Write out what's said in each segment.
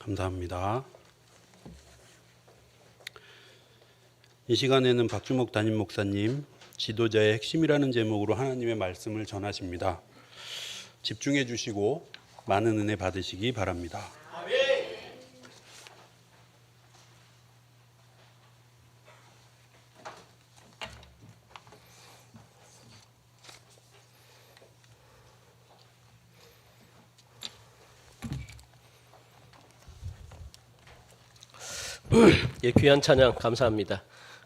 감사합니다. 이 시간에는 박주목 담임 목사님 지도자의 핵심이라는 제목으로 하나님의 말씀을 전하십니다. 집중해 주시고 많은 은혜 받으시기 바랍니다. 예, 귀한 찬양 감사합니다.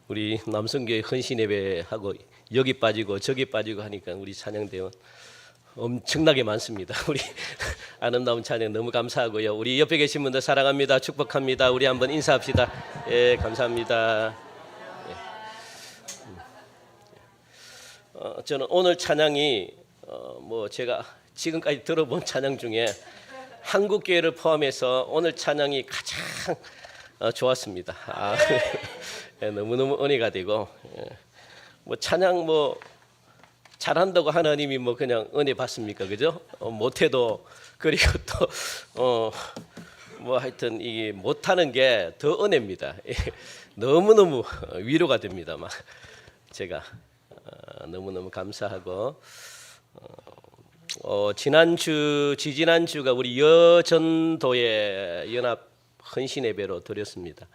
우리 남성교회 헌신 예배하고 여기 빠지고 저기 빠지고 하니까 우리 찬양대원 엄청나게 많습니다. 우리 아름다운 찬양 너무 감사하고요. 우리 옆에 계신 분들 사랑합니다. 축복합니다. 우리 한번 인사합시다. 예, 감사합니다. 예. 저는 오늘 찬양이 제가 지금까지 들어본 찬양 중에 한국교회를 포함해서 오늘 찬양이 가장 좋았습니다. 예, 너무너무 은혜가 되고 찬양 잘한다고 하나님이 그냥 은혜 받습니까, 그죠? 못해도 그리고 또 하여튼 이게 못하는 게 더 은혜입니다. 너무너무 위로가 됩니다. 막 제가 너무너무 감사하고 지지난주가 우리 여전도의 연합 헌신 예배로 드렸습니다.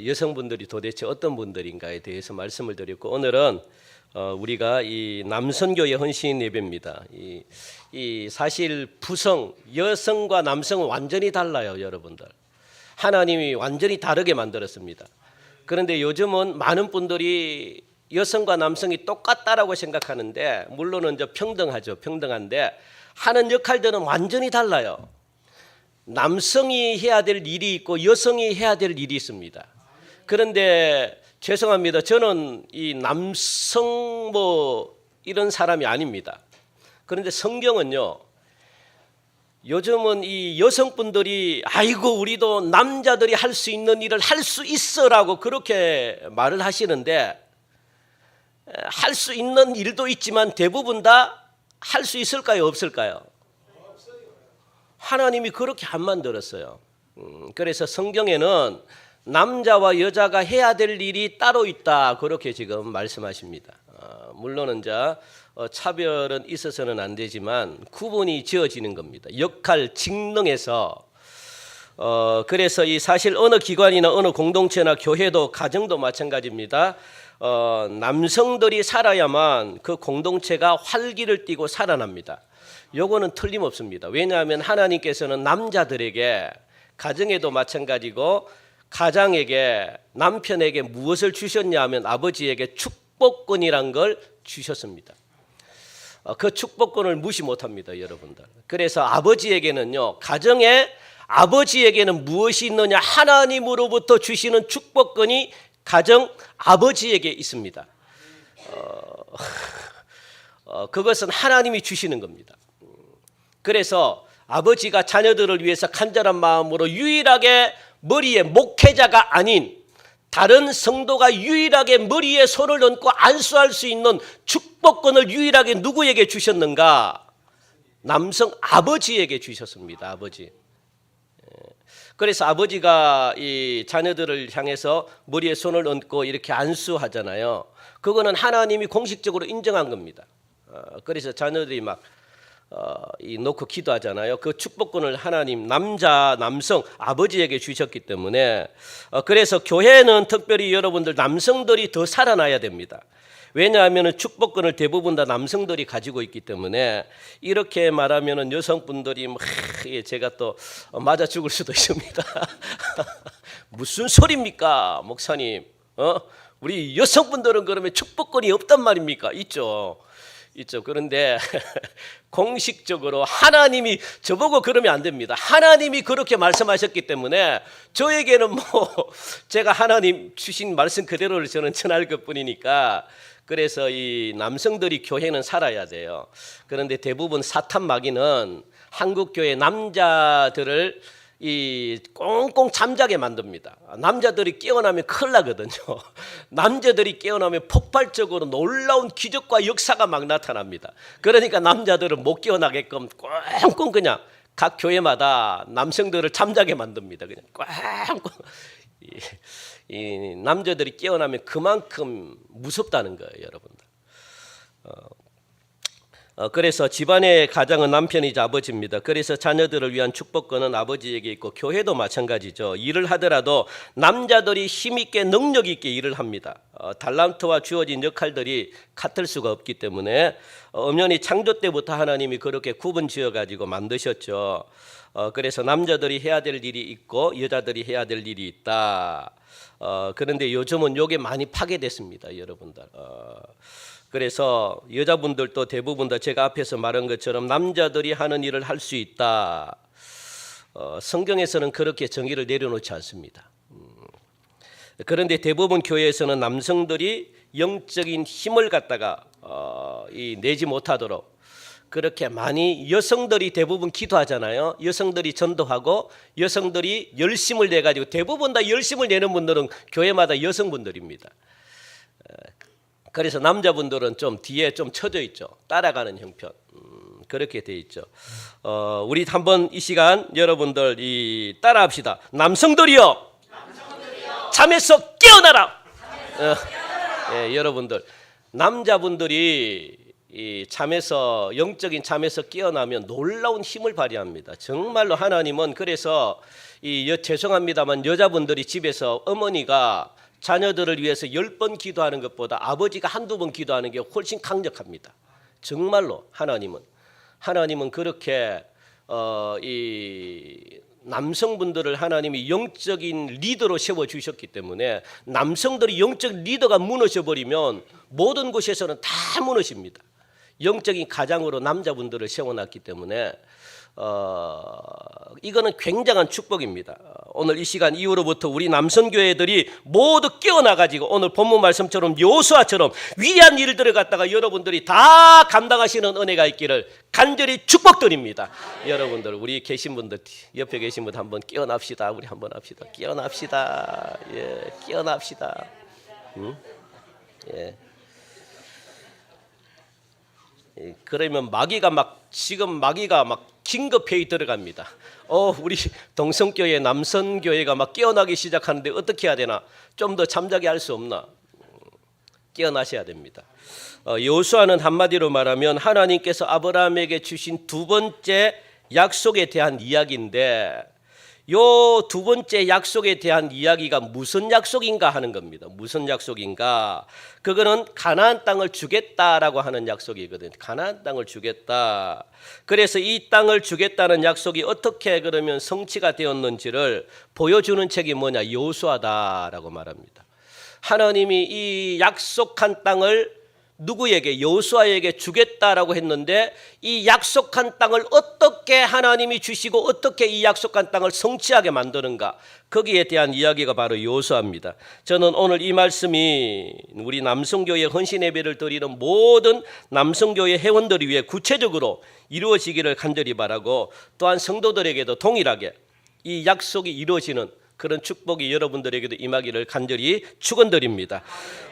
여성분들이 도대체 어떤 분들인가에 대해서 말씀을 드렸고 오늘은 우리가 이 남선교회 헌신 예배입니다. 이 사실 여성과 남성은 완전히 달라요, 여러분들. 하나님이 완전히 다르게 만들었습니다. 그런데 요즘은 많은 분들이 여성과 남성이 똑같다라고 생각하는데 물론은 평등한데 하는 역할들은 완전히 달라요. 남성이 해야 될 일이 있고 여성이 해야 될 일이 있습니다. 그런데 죄송합니다. 저는 이 남성 이런 사람이 아닙니다. 그런데 성경은요. 요즘은 이 여성분들이 아이고 우리도 남자들이 할 수 있는 일을 할 수 있어라고 그렇게 말을 하시는데 할 수 있는 일도 있지만 대부분 다 할 수 있을까요? 없을까요? 하나님이 그렇게 안 만들었어요. 그래서 성경에는 남자와 여자가 해야 될 일이 따로 있다 그렇게 지금 말씀하십니다. 물론은 차별은 있어서는 안 되지만 구분이 지어지는 겁니다. 역할, 직능에서 그래서 이 사실 어느 기관이나 어느 공동체나 교회도 가정도 마찬가지입니다. 남성들이 살아야만 그 공동체가 활기를 띠고 살아납니다. 요거는 틀림없습니다. 왜냐하면 하나님께서는 남자들에게 가정에도 마찬가지고 가장에게 남편에게 무엇을 주셨냐 하면 아버지에게 축복권이란 걸 주셨습니다. 그 축복권을 무시 못합니다, 여러분들. 그래서 아버지에게는요, 가정에 아버지에게는 무엇이 있느냐, 하나님으로부터 주시는 축복권이 가정 아버지에게 있습니다. 그것은 하나님이 주시는 겁니다. 그래서 아버지가 자녀들을 위해서 간절한 마음으로 유일하게 머리에 목회자가 아닌 다른 성도가 유일하게 머리에 손을 얹고 안수할 수 있는 축복권을 유일하게 누구에게 주셨는가? 남성 아버지에게 주셨습니다. 아버지. 그래서 아버지가 이 자녀들을 향해서 머리에 손을 얹고 이렇게 안수하잖아요. 그거는 하나님이 공식적으로 인정한 겁니다. 그래서 자녀들이 놓고 기도하잖아요. 그 축복권을 하나님 남성 아버지에게 주셨기 때문에 그래서 교회는 특별히 여러분들 남성들이 더 살아나야 됩니다. 왜냐하면 축복권을 대부분 다 남성들이 가지고 있기 때문에 이렇게 말하면 여성분들이 제가 또 맞아 죽을 수도 있습니다. 무슨 소리입니까, 목사님? 우리 여성분들은 그러면 축복권이 없단 말입니까? 있죠. 그런데 공식적으로 하나님이 저보고 그러면 안 됩니다. 하나님이 그렇게 말씀하셨기 때문에 저에게는 제가 하나님 주신 말씀 그대로를 저는 전할 것뿐이니까 그래서 이 남성들이 교회는 살아야 돼요. 그런데 대부분 사탄 마귀는 한국교회 남자들을 이 꽁꽁 잠자게 만듭니다. 남자들이 깨어나면 큰일 나거든요. 남자들이 깨어나면 폭발적으로 놀라운 기적과 역사가 막 나타납니다. 그러니까 남자들은 못 깨어나게끔 꽁꽁 그냥 각 교회마다 남성들을 잠자게 만듭니다. 그냥 꽉. 이 남자들이 깨어나면 그만큼 무섭다는 거예요, 여러분들. 그래서 집안의 가장은 남편이자 아버지입니다. 그래서 자녀들을 위한 축복권은 아버지에게 있고 교회도 마찬가지죠. 일을 하더라도 남자들이 힘있게 능력 있게 일을 합니다. 달란트와 주어진 역할들이 같을 수가 없기 때문에 엄연히 창조 때부터 하나님이 그렇게 구분 지어가지고 만드셨죠. 그래서 남자들이 해야 될 일이 있고 여자들이 해야 될 일이 있다. 그런데 요즘은 이게 많이 파괴됐습니다, 여러분들. 그래서 여자분들도 대부분 다 제가 앞에서 말한 것처럼 남자들이 하는 일을 할 수 있다. 성경에서는 그렇게 정의를 내려놓지 않습니다. 그런데 대부분 교회에서는 남성들이 영적인 힘을 갖다가 내지 못하도록 그렇게 많이 여성들이 대부분 기도하잖아요. 여성들이 전도하고 여성들이 열심을 내가지고 대부분 다 열심을 내는 분들은 교회마다 여성분들입니다. 그래서 남자분들은 좀 뒤에 좀 쳐져 있죠. 따라가는 형편. 그렇게 돼 있죠. 우리 한번 이 시간 여러분들 따라합시다. 남성들이요. 잠에서 깨어나라. 여러분들 남자분들이 이 잠에서 영적인 잠에서 깨어나면 놀라운 힘을 발휘합니다. 정말로 하나님은 그래서 죄송합니다만 여자분들이 집에서 어머니가 자녀들을 위해서 10번 기도하는 것보다 아버지가 한두 번 기도하는 게 훨씬 강력합니다. 정말로 하나님은 그렇게 이 남성분들을 하나님이 영적인 리더로 세워주셨기 때문에 남성들이 영적 리더가 무너져 버리면 모든 곳에서는 다 무너집니다. 영적인 가장으로 남자분들을 세워놨기 때문에 이거는 굉장한 축복입니다. 오늘 이 시간 이후로부터 우리 남성교회들이 모두 깨어나가지고 오늘 본문 말씀처럼 여호수아처럼 위대한 일들을 갖다가 여러분들이 다 감당하시는 은혜가 있기를 간절히 축복드립니다. 여러분들 우리 계신 분들 옆에 계신 분들 한번 깨어납시다. 우리 한번 합시다. 깨어납시다. 깨어납시다. 그러면 마귀가 막 긴급회의 들어갑니다. 우리 동성교회 남성교회가 막 깨어나기 시작하는데 어떻게 해야 되나? 좀 더 잠자게 할 수 없나? 깨어나셔야 됩니다. 여호수아는 한마디로 말하면 하나님께서 아브라함에게 주신 두 번째 약속에 대한 이야기인데 요 두 번째 약속에 대한 이야기가 무슨 약속인가 하는 겁니다. 무슨 약속인가? 그거는 가나안 땅을 주겠다라고 하는 약속이거든요. 가나안 땅을 주겠다. 그래서 이 땅을 주겠다는 약속이 어떻게 그러면 성취가 되었는지를 보여주는 책이 뭐냐? 여호수아다라고 말합니다. 하나님이 이 약속한 땅을 누구에게? 여호수아에게 주겠다라고 했는데 이 약속한 땅을 어떻게 하나님이 주시고 어떻게 이 약속한 땅을 성취하게 만드는가? 거기에 대한 이야기가 바로 여호수아입니다. 저는 오늘 이 말씀이 우리 남성교회 헌신 예배를 드리는 모든 남성교회 회원들을 위해 구체적으로 이루어지기를 간절히 바라고 또한 성도들에게도 동일하게 이 약속이 이루어지는 그런 축복이 여러분들에게도 임하기를 간절히 축원드립니다.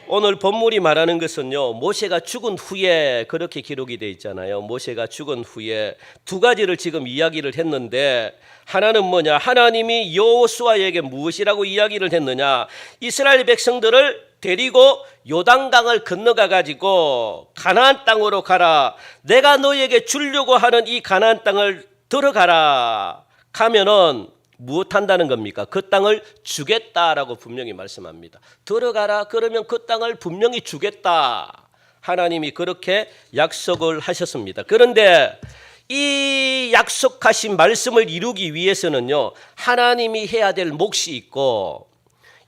오늘 본문이 말하는 것은요, 모세가 죽은 후에 그렇게 기록이 되어 있잖아요. 모세가 죽은 후에 두 가지를 지금 이야기를 했는데 하나는 뭐냐? 하나님이 여호수아에게 무엇이라고 이야기를 했느냐? 이스라엘 백성들을 데리고 요단강을 건너가 가지고 가나안 땅으로 가라. 내가 너에게 주려고 하는 이 가나안 땅을 들어가라. 가면은 무엇 한다는 겁니까? 그 땅을 주겠다라고 분명히 말씀합니다. 들어가라 그러면 그 땅을 분명히 주겠다. 하나님이 그렇게 약속을 하셨습니다. 그런데 이 약속하신 말씀을 이루기 위해서는요, 하나님이 해야 될 몫이 있고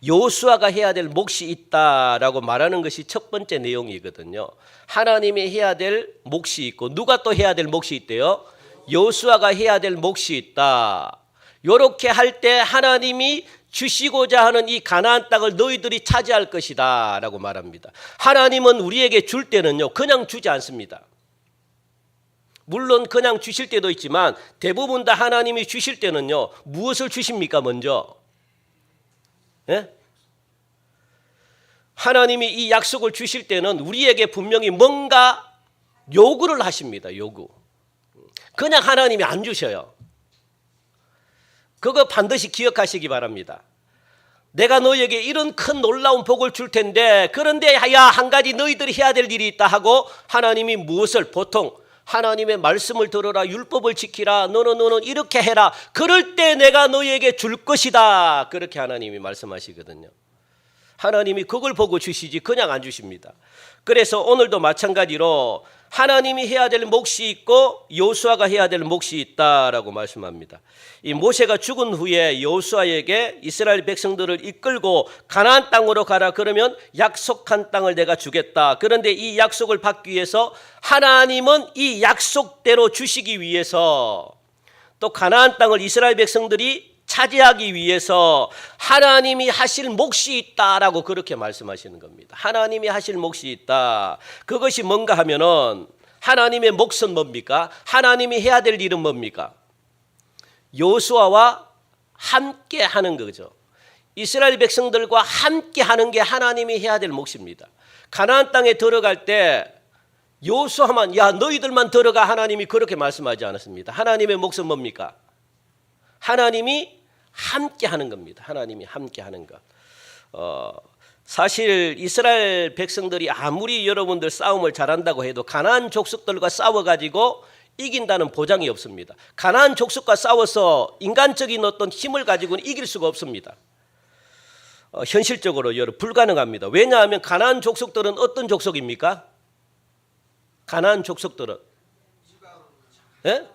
여호수아가 해야 될 몫이 있다라고 말하는 것이 첫 번째 내용이거든요. 하나님이 해야 될 몫이 있고 누가 또 해야 될 몫이 있대요? 여호수아가 해야 될 몫이 있다. 이렇게 할 때 하나님이 주시고자 하는 이 가나안 땅을 너희들이 차지할 것이다 라고 말합니다. 하나님은 우리에게 줄 때는요, 그냥 주지 않습니다. 물론 그냥 주실 때도 있지만 대부분 다 하나님이 주실 때는요, 무엇을 주십니까? 먼저 하나님이 이 약속을 주실 때는 우리에게 분명히 뭔가 요구를 하십니다. 요구. 그냥 하나님이 안 주셔요. 그거 반드시 기억하시기 바랍니다. 내가 너에게 이런 큰 놀라운 복을 줄 텐데 그런데 야 한 가지 너희들이 해야 될 일이 있다 하고 하나님이 무엇을 보통 하나님의 말씀을 들어라 율법을 지키라 너는 이렇게 해라 그럴 때 내가 너희에게 줄 것이다 그렇게 하나님이 말씀하시거든요. 하나님이 그걸 보고 주시지 그냥 안 주십니다. 그래서 오늘도 마찬가지로 하나님이 해야 될 몫이 있고 여호수아가 해야 될 몫이 있다라고 말씀합니다. 이 모세가 죽은 후에 여호수아에게 이스라엘 백성들을 이끌고 가나안 땅으로 가라 그러면 약속한 땅을 내가 주겠다. 그런데 이 약속을 받기 위해서 하나님은 이 약속대로 주시기 위해서 또 가나안 땅을 이스라엘 백성들이 차지하기 위해서 하나님이 하실 몫이 있다라고 그렇게 말씀하시는 겁니다. 하나님이 하실 몫이 있다. 그것이 뭔가 하면은 하나님의 몫은 뭡니까? 하나님이 해야 될 일은 뭡니까? 여호수아와 함께 하는 거죠. 이스라엘 백성들과 함께 하는 게 하나님이 해야 될 몫입니다. 가나안 땅에 들어갈 때 여호수아만 야 너희들만 들어가 하나님이 그렇게 말씀하지 않았습니다. 하나님의 몫은 뭡니까? 하나님이 함께 하는 겁니다. 하나님이 함께 하는 것. 사실 이스라엘 백성들이 아무리 여러분들 싸움을 잘한다고 해도 가나안 족속들과 싸워가지고 이긴다는 보장이 없습니다. 가나안 족속과 싸워서 인간적인 어떤 힘을 가지고는 이길 수가 없습니다. 현실적으로 여러분 불가능합니다. 왜냐하면 가나안 족속들은 어떤 족속입니까? 가나안 족속들은 예?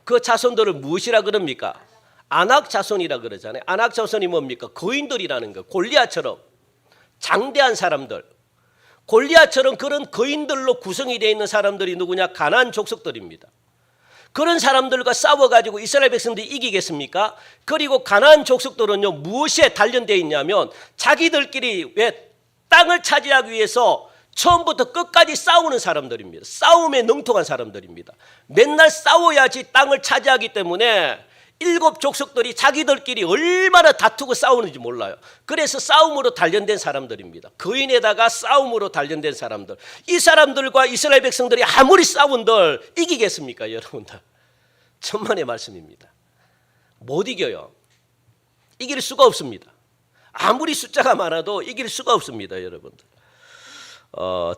그 자손들을 무엇이라 그럽니까? 아낙 자손이라 그러잖아요. 아낙 자손이 뭡니까? 거인들이라는 거. 골리앗처럼 장대한 사람들. 골리앗처럼 그런 거인들로 구성이 되어 있는 사람들이 누구냐? 가나안 족속들입니다. 그런 사람들과 싸워가지고 이스라엘 백성들이 이기겠습니까? 그리고 가나안 족속들은요 무엇에 단련되어 있냐면 자기들끼리 왜 땅을 차지하기 위해서 처음부터 끝까지 싸우는 사람들입니다. 싸움에 능통한 사람들입니다. 맨날 싸워야지 땅을 차지하기 때문에 7 족속들이 자기들끼리 얼마나 다투고 싸우는지 몰라요. 그래서 싸움으로 단련된 사람들입니다. 거인에다가 싸움으로 단련된 사람들. 이 사람들과 이스라엘 백성들이 아무리 싸운들 이기겠습니까 여러분들? 천만의 말씀입니다. 못 이겨요. 이길 수가 없습니다. 아무리 숫자가 많아도 이길 수가 없습니다 여러분들.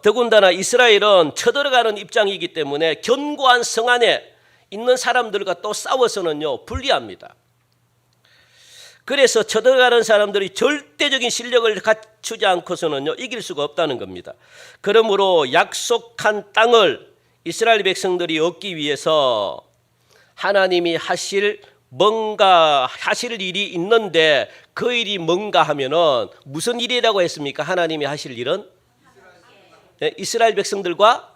더군다나 이스라엘은 쳐들어가는 입장이기 때문에 견고한 성 안에 있는 사람들과 또 싸워서는요 불리합니다. 그래서 쳐들어가는 사람들이 절대적인 실력을 갖추지 않고서는요 이길 수가 없다는 겁니다. 그러므로 약속한 땅을 이스라엘 백성들이 얻기 위해서 하나님이 하실 일이 있는데 그 일이 뭔가 하면은 무슨 일이라고 했습니까? 하나님이 하실 일은 이스라엘 백성들과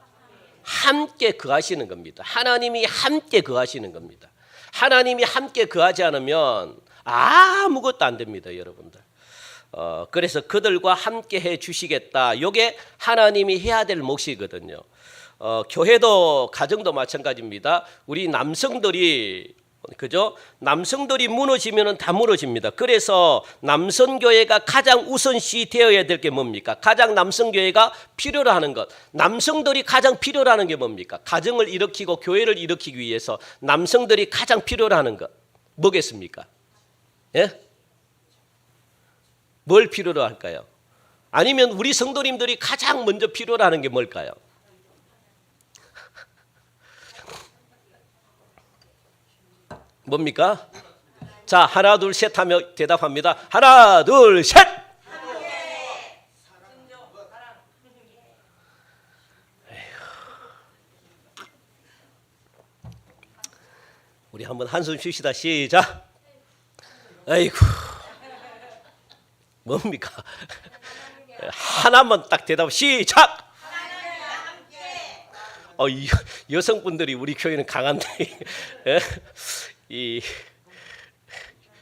함께 거하시는 겁니다. 하나님이 함께 거하시는 겁니다. 하나님이 함께 거하지 않으면 아무것도 안 됩니다 여러분들. 그래서 그들과 함께 해 주시겠다. 이게 하나님이 해야 될 몫이거든요. 교회도 가정도 마찬가지입니다. 우리 남성들이 그죠? 남성들이 무너지면 다 무너집니다. 그래서 남성교회가 가장 우선시 되어야 될 게 뭡니까? 가장 남성교회가 필요로 하는 것. 남성들이 가장 필요로 하는 게 뭡니까? 가정을 일으키고 교회를 일으키기 위해서 남성들이 가장 필요로 하는 것. 뭐겠습니까? 예? 뭘 필요로 할까요? 아니면 우리 성도님들이 가장 먼저 필요로 하는 게 뭘까요? 뭡니까? 자, 하나 둘 셋 하며 대답합니다. 하나 둘 셋. 우리 한번 한숨 쉬시다. 시작. 아이고 뭡니까? 하나만 딱 대답. 시작. 여성분들이 우리 교회는 강한데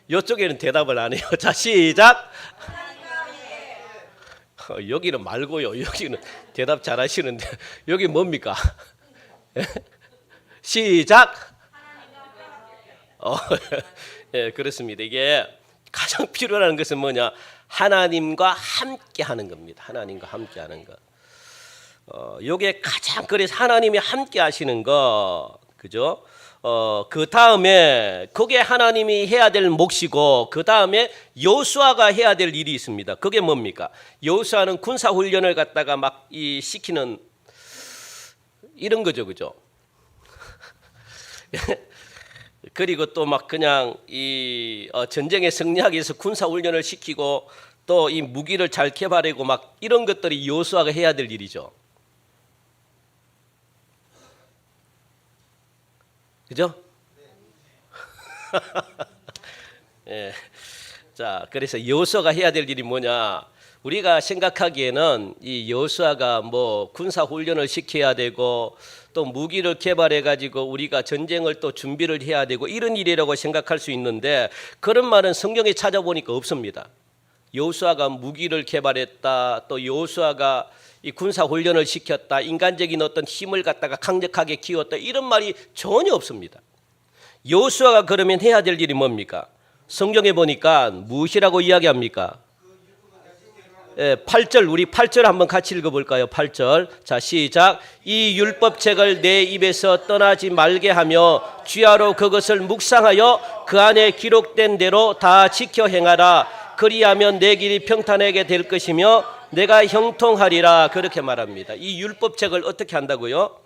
이쪽에는 대답을 안 해요. 자 시작. 여기는 말고요. 여기는 대답 잘하시는데 여기 뭡니까? 시작. 예, 그렇습니다. 이게 가장 필요한 것은 뭐냐? 하나님과 함께 하는 겁니다. 하나님과 함께 하는 것. 요게 가장 그래서 하나님이 함께 하시는 거, 그죠? 그 다음에 그게 하나님이 해야 될 몫이고 그 다음에 여호수아가 해야 될 일이 있습니다. 그게 뭡니까? 여호수아는 군사 훈련을 갖다가 막 시키는 이런 거죠, 그죠? 그리고 또 막 그냥 전쟁에 승리하기 위해서 군사 훈련을 시키고 또 이 무기를 잘 개발하고 막 이런 것들이 여호수아가 해야 될 일이죠. 그죠? 예. 자, 그래서 여호수아가 해야 될 일이 뭐냐? 우리가 생각하기에는 이 여호수아가 뭐 군사 훈련을 시켜야 되고 또 무기를 개발해 가지고 우리가 전쟁을 또 준비를 해야 되고 이런 일이라고 생각할 수 있는데 그런 말은 성경에 찾아보니까 없습니다. 여호수아가 무기를 개발했다. 또 여호수아가 이 군사 훈련을 시켰다. 인간적인 어떤 힘을 갖다가 강력하게 키웠다. 이런 말이 전혀 없습니다. 여호수아가 그러면 해야 될 일이 뭡니까? 성경에 보니까 무엇이라고 이야기합니까? 8절 우리 8절 한번 같이 읽어볼까요? 8절 자 시작. 이 율법책을 내 입에서 떠나지 말게 하며 주야로 그것을 묵상하여 그 안에 기록된 대로 다 지켜 행하라. 그리하면 내 길이 평탄하게 될 것이며 내가 형통하리라. 그렇게 말합니다. 이 율법책을 어떻게 한다고요?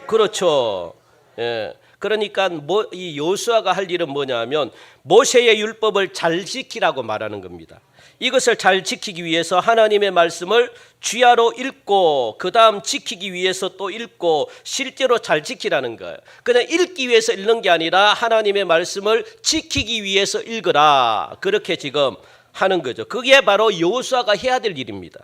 그렇죠. 예. 그러니까 이 여호수아가 할 일은 뭐냐면 모세의 율법을 잘 지키라고 말하는 겁니다. 이것을 잘 지키기 위해서 하나님의 말씀을 주야로 읽고 그 다음 지키기 위해서 또 읽고 실제로 잘 지키라는 거예요. 그냥 읽기 위해서 읽는 게 아니라 하나님의 말씀을 지키기 위해서 읽으라. 그렇게 지금 하는 거죠. 그게 바로 여호수아가 해야 될 일입니다.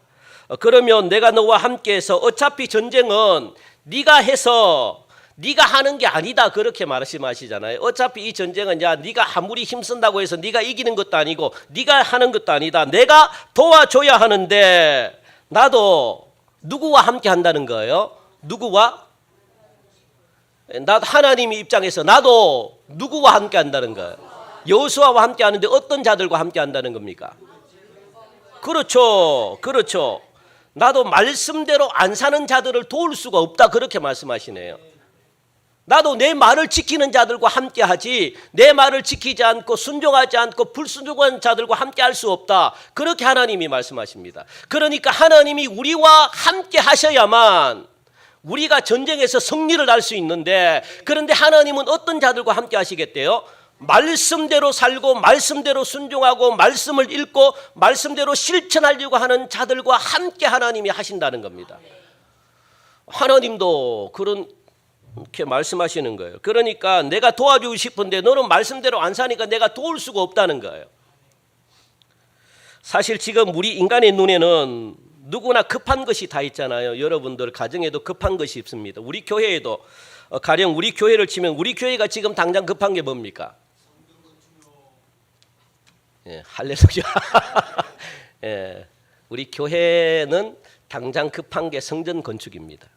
그러면 내가 너와 함께해서 어차피 전쟁은 네가 해서 네가 하는 게 아니다 그렇게 말씀하시잖아요. 어차피 이 전쟁은 야 네가 아무리 힘쓴다고 해서 네가 이기는 것도 아니고 네가 하는 것도 아니다. 내가 도와줘야 하는데 나도 누구와 함께 한다는 거예요? 누구와? 나도 하나님의 입장에서 나도 누구와 함께 한다는 거예요? 여호수아와 함께 하는데 어떤 자들과 함께 한다는 겁니까? 그렇죠. 그렇죠. 나도 말씀대로 안 사는 자들을 도울 수가 없다 그렇게 말씀하시네요. 나도 내 말을 지키는 자들과 함께 하지 내 말을 지키지 않고 순종하지 않고 불순종한 자들과 함께 할 수 없다. 그렇게 하나님이 말씀하십니다. 그러니까 하나님이 우리와 함께 하셔야만 우리가 전쟁에서 승리를 할 수 있는데 그런데 하나님은 어떤 자들과 함께 하시겠대요? 말씀대로 살고 말씀대로 순종하고 말씀을 읽고 말씀대로 실천하려고 하는 자들과 함께 하나님이 하신다는 겁니다. 하나님도 그렇게 말씀하시는 거예요. 그러니까 내가 도와주고 싶은데 너는 말씀대로 안 사니까 내가 도울 수가 없다는 거예요. 사실 지금 우리 인간의 눈에는 누구나 급한 것이 다 있잖아요. 여러분들 가정에도 급한 것이 있습니다. 우리 교회에도 가령 우리 교회를 치면 우리 교회가 지금 당장 급한 게 뭡니까? 예, 할렐루야. 예, 우리 교회는 당장 급한 게 성전 건축입니다.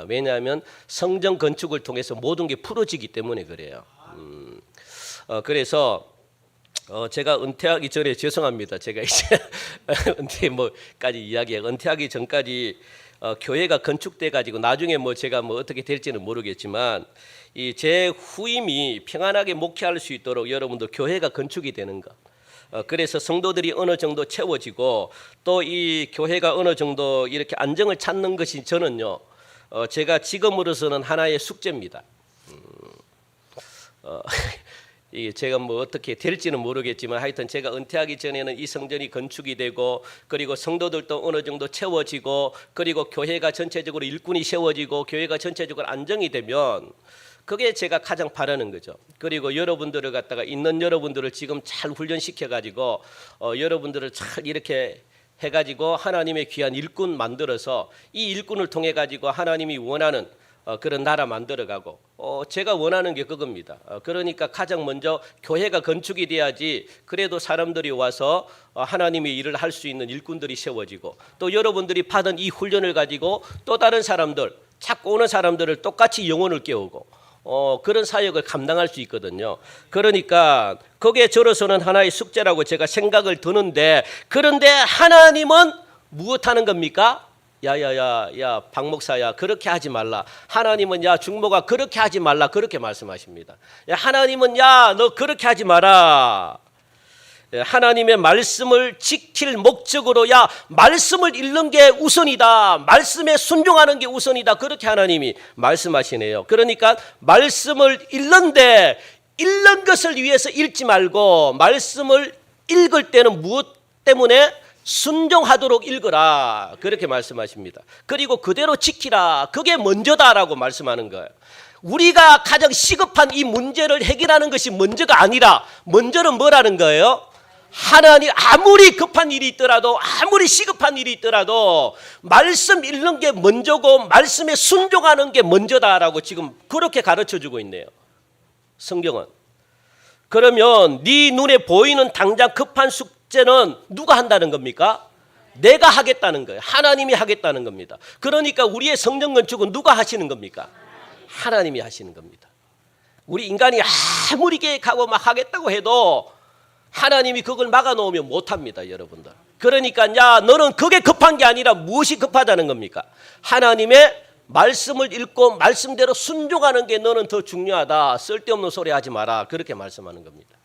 왜냐하면 성전 건축을 통해서 모든 게 풀어지기 때문에 그래요. 그래서 제가 은퇴하기 전에 죄송합니다. 제가 이제 은퇴 뭐까지 이야기해 은퇴하기 전까지 교회가 건축돼 가지고 나중에 뭐 제가 뭐 어떻게 될지는 모르겠지만 이 제 후임이 평안하게 목회할 수 있도록 여러분들 교회가 건축이 되는 것. 그래서 성도들이 어느 정도 채워지고 또 이 교회가 어느 정도 이렇게 안정을 찾는 것이 저는요. 제가 지금으로서는 하나의 숙제입니다. 이게 제가 뭐 어떻게 될지는 모르겠지만 하여튼 제가 은퇴하기 전에는 이 성전이 건축이 되고 그리고 성도들도 어느 정도 채워지고 그리고 교회가 전체적으로 일꾼이 세워지고 교회가 전체적으로 안정이 되면 그게 제가 가장 바라는 거죠. 그리고 여러분들을 갖다가 있는 여러분들을 지금 잘 훈련시켜 가지고 여러분들을 잘 이렇게 해가지고 하나님의 귀한 일꾼 만들어서 이 일꾼을 통해 가지고 하나님이 원하는 그런 나라 만들어가고 제가 원하는 게 그겁니다. 그러니까 가장 먼저 교회가 건축이 돼야지 그래도 사람들이 와서 하나님의 일을 할 수 있는 일꾼들이 세워지고 또 여러분들이 받은 이 훈련을 가지고 또 다른 사람들 자꾸 오는 사람들을 똑같이 영혼을 깨우고 그런 사역을 감당할 수 있거든요. 그러니까 거기에 저로서는 하나의 숙제라고 제가 생각을 드는데 그런데 하나님은 무엇하는 겁니까? 야야야야 박 목사야 그렇게 하지 말라. 하나님은 야 중모가 그렇게 하지 말라 그렇게 말씀하십니다. 야, 하나님은 야 너 그렇게 하지 마라. 하나님의 말씀을 지킬 목적으로 야 말씀을 읽는 게 우선이다. 말씀에 순종하는 게 우선이다. 그렇게 하나님이 말씀하시네요. 그러니까 말씀을 읽는데 읽는 것을 위해서 읽지 말고 말씀을 읽을 때는 무엇 때문에 순종하도록 읽으라. 그렇게 말씀하십니다. 그리고 그대로 지키라. 그게 먼저다라고 말씀하는 거예요. 우리가 가장 시급한 이 문제를 해결하는 것이 먼저가 아니라 먼저는 뭐라는 거예요? 하나님 아무리 급한 일이 있더라도 아무리 시급한 일이 있더라도 말씀 읽는 게 먼저고 말씀에 순종하는 게 먼저다라고 지금 그렇게 가르쳐주고 있네요. 성경은. 그러면 네 눈에 보이는 당장 급한 숙제는 누가 한다는 겁니까? 내가 하겠다는 거예요. 하나님이 하겠다는 겁니다. 그러니까 우리의 성전 건축은 누가 하시는 겁니까? 하나님이 하시는 겁니다. 우리 인간이 아무리 계획하고 막 하겠다고 해도 하나님이 그걸 막아놓으면 못합니다, 여러분들. 그러니까 야 너는 그게 급한 게 아니라 무엇이 급하다는 겁니까? 하나님의 말씀을 읽고 말씀대로 순종하는 게 너는 더 중요하다. 쓸데없는 소리 하지 마라. 그렇게 말씀하는 겁니다.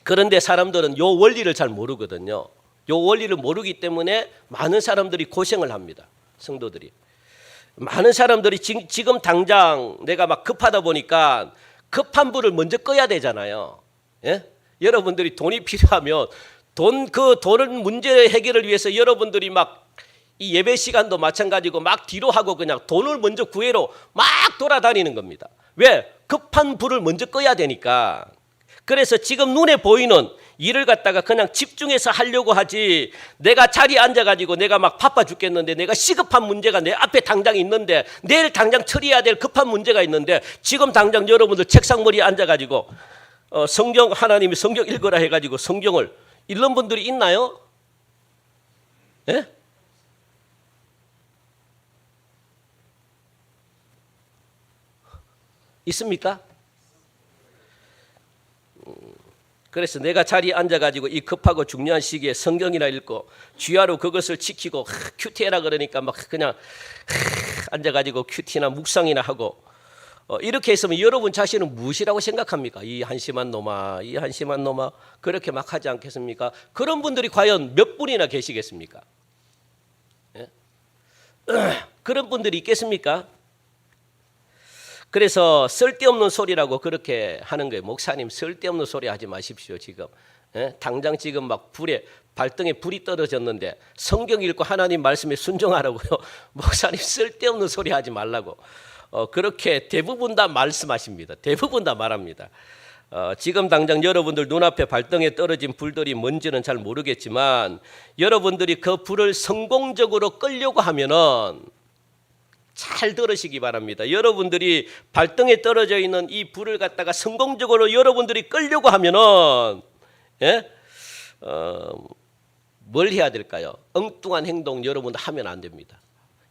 그런데 사람들은 요 원리를 잘 모르거든요. 요 원리를 모르기 때문에 많은 사람들이 고생을 합니다. 성도들이. 많은 사람들이 지금 당장 내가 막 급하다 보니까 급한 불을 먼저 꺼야 되잖아요. 예? 여러분들이 돈이 필요하면 그 돈을 문제 해결을 위해서 여러분들이 막 이 예배 시간도 마찬가지고 막 뒤로 하고 그냥 돈을 먼저 구해로 막 돌아다니는 겁니다. 왜? 급한 불을 먼저 꺼야 되니까. 그래서 지금 눈에 보이는 일을 갖다가 그냥 집중해서 하려고 하지 내가 자리에 앉아가지고 내가 막 바빠 죽겠는데 내가 시급한 문제가 내 앞에 당장 있는데 내일 당장 처리해야 될 급한 문제가 있는데 지금 당장 여러분들 책상머리에 앉아가지고 성경 하나님이 성경 읽어라 해가지고 성경을 읽는 분들이 있나요? 예? 있습니까? 그래서 내가 자리에 앉아가지고 이 급하고 중요한 시기에 성경이나 읽고 주야로 그것을 지키고 큐티해라 그러니까 막 그냥 앉아가지고 큐티나 묵상이나 하고 이렇게 했으면 여러분 자신은 무엇이라고 생각합니까? 이 한심한 놈아, 이 한심한 놈아 그렇게 막 하지 않겠습니까? 그런 분들이 과연 몇 분이나 계시겠습니까? 예? 그런 분들이 있겠습니까? 그래서 쓸데없는 소리라고 그렇게 하는 거예요. 목사님 쓸데없는 소리 하지 마십시오. 지금 당장 지금 막 발등에 불이 떨어졌는데 성경 읽고 하나님 말씀에 순종하라고요. 목사님 쓸데없는 소리 하지 말라고 그렇게 대부분 다 말씀하십니다. 대부분 다 말합니다. 지금 당장 여러분들 눈앞에 발등에 떨어진 불들이 뭔지는 잘 모르겠지만 여러분들이 그 불을 성공적으로 끌려고 하면은 잘 들으시기 바랍니다. 여러분들이 발등에 떨어져 있는 이 불을 갖다가 성공적으로 여러분들이 끌려고 하면은 뭘 해야 될까요? 엉뚱한 행동 여러분들 하면 안 됩니다.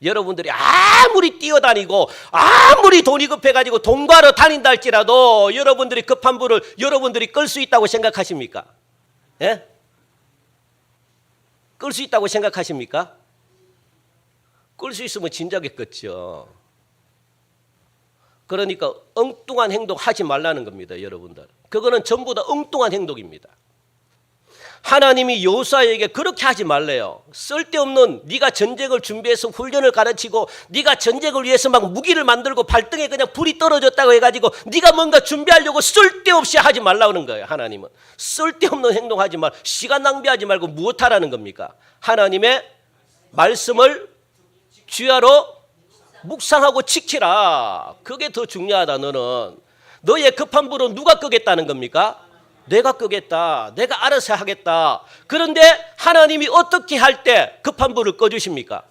여러분들이 아무리 뛰어다니고 아무리 돈이 급해가지고 돈 구하러 다닌다 할지라도 여러분들이 급한 불을 여러분들이 끌 수 있다고 생각하십니까? 예? 끌 수 있다고 생각하십니까? 끌 수 있으면 진작에 껐죠. 그러니까 엉뚱한 행동 하지 말라는 겁니다, 여러분들. 그거는 전부 다 엉뚱한 행동입니다. 하나님이 여호수아에게 그렇게 하지 말래요. 쓸데없는 네가 전쟁을 준비해서 훈련을 가르치고 네가 전쟁을 위해서 막 무기를 만들고 발등에 그냥 불이 떨어졌다고 해가지고 네가 뭔가 준비하려고 쓸데없이 하지 말라는 거예요. 하나님은 쓸데없는 행동하지 말, 시간 낭비하지 말고 무엇하라는 겁니까? 하나님의 말씀을 주야로 묵상하고 지키라. 그게 더 중요하다. 너는 너의 급한 불은 누가 끄겠다는 겁니까? 내가 끄겠다. 내가 알아서 하겠다. 그런데 하나님이 어떻게 할 때 급한 불을 꺼주십니까?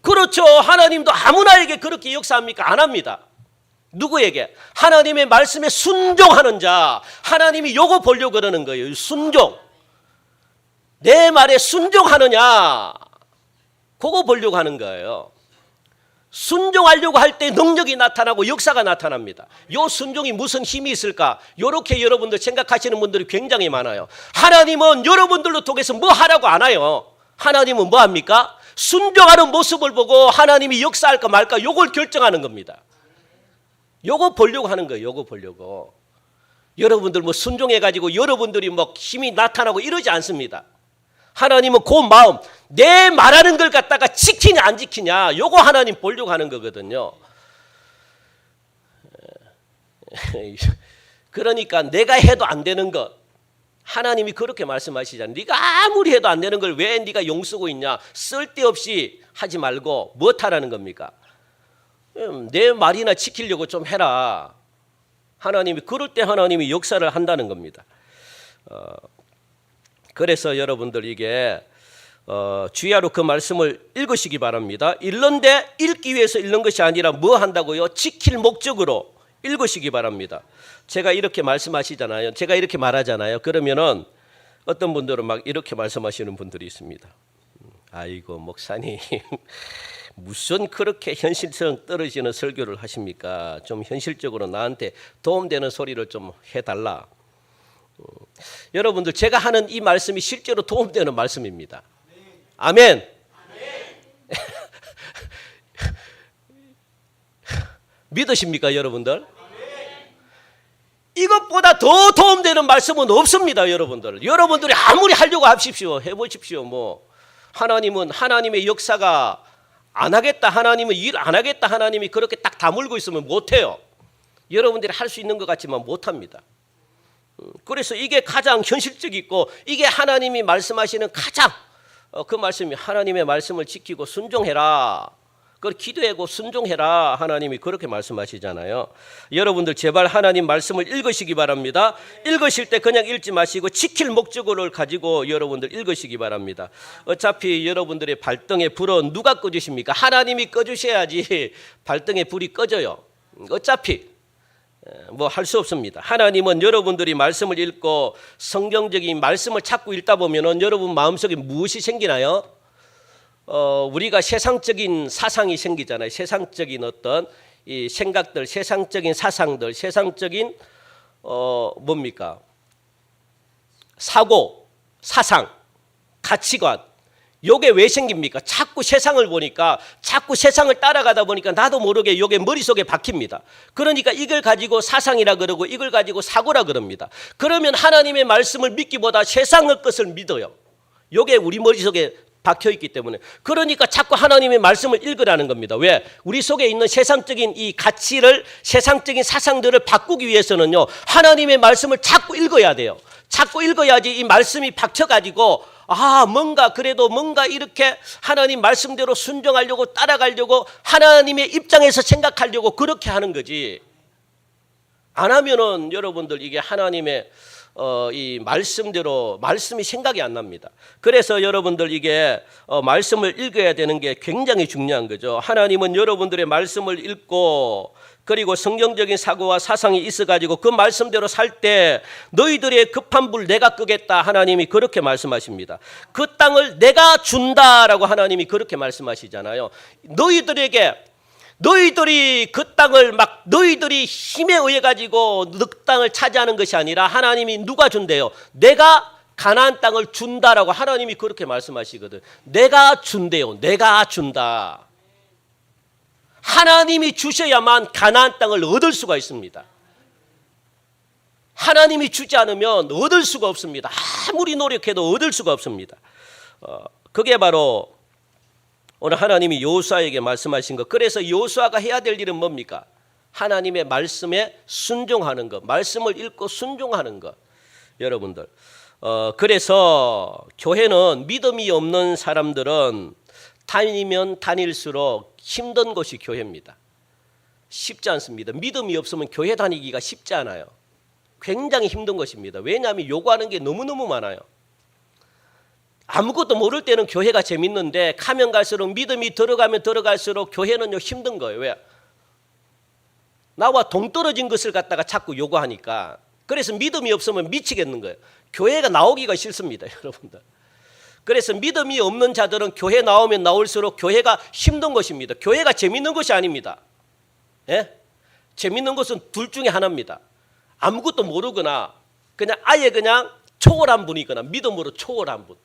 그렇죠. 하나님도 아무나에게 그렇게 역사합니까? 안 합니다. 누구에게? 하나님의 말씀에 순종하는 자. 하나님이 요거 보려고 그러는 거예요. 순종. 내 말에 순종하느냐. 그거 보려고 하는 거예요. 순종하려고 할 때 능력이 나타나고 역사가 나타납니다. 요 순종이 무슨 힘이 있을까? 이렇게 여러분들 생각하시는 분들이 굉장히 많아요. 하나님은 여러분들로 통해서 뭐 하라고 안 해요. 하나님은 뭐 합니까? 순종하는 모습을 보고 하나님이 역사할까 말까 요걸 결정하는 겁니다. 요거 보려고 하는 거예요. 요거 보려고. 여러분들 뭐 순종해가지고 여러분들이 뭐 힘이 나타나고 이러지 않습니다. 하나님은 그 마음, 내 말하는 걸 갖다가 지키냐 안 지키냐 요거 하나님 보려고 하는 거거든요. 그러니까 내가 해도 안 되는 것, 하나님이 그렇게 말씀하시잖아요. 네가 아무리 해도 안 되는 걸 왜 네가 용쓰고 있냐. 쓸데없이 하지 말고 무엇하라는 겁니까? 내 말이나 지키려고 좀 해라. 하나님이 그럴 때 하나님이 역사를 한다는 겁니다. 그래서 여러분들 이게 주야로 그 말씀을 읽으시기 바랍니다. 읽는데 읽기 위해서 읽는 것이 아니라 뭐 한다고요? 지킬 목적으로 읽으시기 바랍니다. 제가 이렇게 말씀하시잖아요. 제가 이렇게 말하잖아요. 그러면은 어떤 분들은 막 이렇게 말씀하시는 분들이 있습니다. 아이고 목사님 무슨 그렇게 현실성 떨어지는 설교를 하십니까? 좀 현실적으로 나한테 도움되는 소리를 좀 해달라. 여러분들 제가 하는 이 말씀이 실제로 도움되는 말씀입니다. 아멘. 믿으십니까 여러분들? 이것보다 더 도움되는 말씀은 없습니다 여러분들. 여러분들이 아무리 하려고 하십시오. 해보십시오. 뭐 하나님은 하나님의 역사가 안 하겠다, 하나님은 일 안 하겠다, 하나님이 그렇게 딱 다물고 있으면 못해요. 여러분들이 할 수 있는 것 같지만 못합니다. 그래서 이게 가장 현실적이고 이게 하나님이 말씀하시는 가장 그 말씀이 하나님의 말씀을 지키고 순종해라. 그걸 기도하고 순종해라. 하나님이 그렇게 말씀하시잖아요. 여러분들 제발 하나님 말씀을 읽으시기 바랍니다. 읽으실 때 그냥 읽지 마시고 지킬 목적을 가지고 여러분들 읽으시기 바랍니다. 어차피 여러분들의 발등에 불은 누가 꺼주십니까? 하나님이 꺼주셔야지 발등에 불이 꺼져요. 어차피 뭐 할 수 없습니다. 하나님은 여러분들이 말씀을 읽고 성경적인 말씀을 찾고 읽다 보면은 여러분 마음속에 무엇이 생기나요? 우리가 세상적인 사상이 생기잖아요. 세상적인 어떤 이 생각들, 세상적인 사상들, 세상적인 뭡니까? 사고, 사상, 가치관. 요게 왜 생깁니까? 자꾸 세상을 보니까 자꾸 세상을 따라가다 보니까 나도 모르게 요게 머릿속에 박힙니다. 그러니까 이걸 가지고 사상이라 그러고 이걸 가지고 사고라 그럽니다. 그러면 하나님의 말씀을 믿기보다 세상의 것을 믿어요. 요게 우리 머릿속에 박혀있기 때문에. 그러니까 자꾸 하나님의 말씀을 읽으라는 겁니다. 왜? 우리 속에 있는 세상적인 이 가치를, 세상적인 사상들을 바꾸기 위해서는요, 하나님의 말씀을 자꾸 읽어야 돼요. 자꾸 읽어야지 이 말씀이 박혀가지고 뭔가 그래도 뭔가 이렇게 하나님 말씀대로 순종하려고 따라가려고 하나님의 입장에서 생각하려고 그렇게 하는 거지. 안 하면은 여러분들 이게 하나님의 이 말씀대로 말씀이 생각이 안 납니다. 그래서 여러분들 이게 말씀을 읽어야 되는 게 굉장히 중요한 거죠. 하나님은 여러분들의 말씀을 읽고 그리고 성경적인 사고와 사상이 있어가지고 그 말씀대로 살 때 너희들의 급한 불 내가 끄겠다. 하나님이 그렇게 말씀하십니다. 그 땅을 내가 준다라고 하나님이 그렇게 말씀하시잖아요. 너희들이 그 땅을 막 너희들이 힘에 의해 가지고 그 땅을 차지하는 것이 아니라 하나님이 누가 준대요? 내가 가나안 땅을 준다라고 하나님이 그렇게 말씀하시거든. 내가 준대요. 내가 준다. 하나님이 주셔야만 가나안 땅을 얻을 수가 있습니다. 하나님이 주지 않으면 얻을 수가 없습니다. 아무리 노력해도 얻을 수가 없습니다. 그게 바로 오늘 하나님이 여호수아에게 말씀하신 것. 그래서 여호수아가 해야 될 일은 뭡니까? 하나님의 말씀에 순종하는 것. 말씀을 읽고 순종하는 것. 여러분들. 그래서 교회는 믿음이 없는 사람들은 다니면 다닐수록 힘든 곳이 교회입니다. 쉽지 않습니다. 믿음이 없으면 교회 다니기가 쉽지 않아요. 굉장히 힘든 것입니다. 왜냐하면 요구하는 게 너무너무 많아요. 아무것도 모를 때는 교회가 재밌는데 가면 갈수록 믿음이 들어가면 들어갈수록 교회는요 힘든 거예요. 왜? 나와 동떨어진 것을 갖다가 자꾸 요구하니까. 그래서 믿음이 없으면 미치겠는 거예요. 교회가 나오기가 싫습니다. 여러분들. 그래서 믿음이 없는 자들은 교회 나오면 나올수록 교회가 힘든 것입니다. 교회가 재밌는 것이 아닙니다. 예? 재밌는 것은 둘 중에 하나입니다. 아무것도 모르거나 그냥 아예 그냥 초월한 분이거나 믿음으로 초월한 분.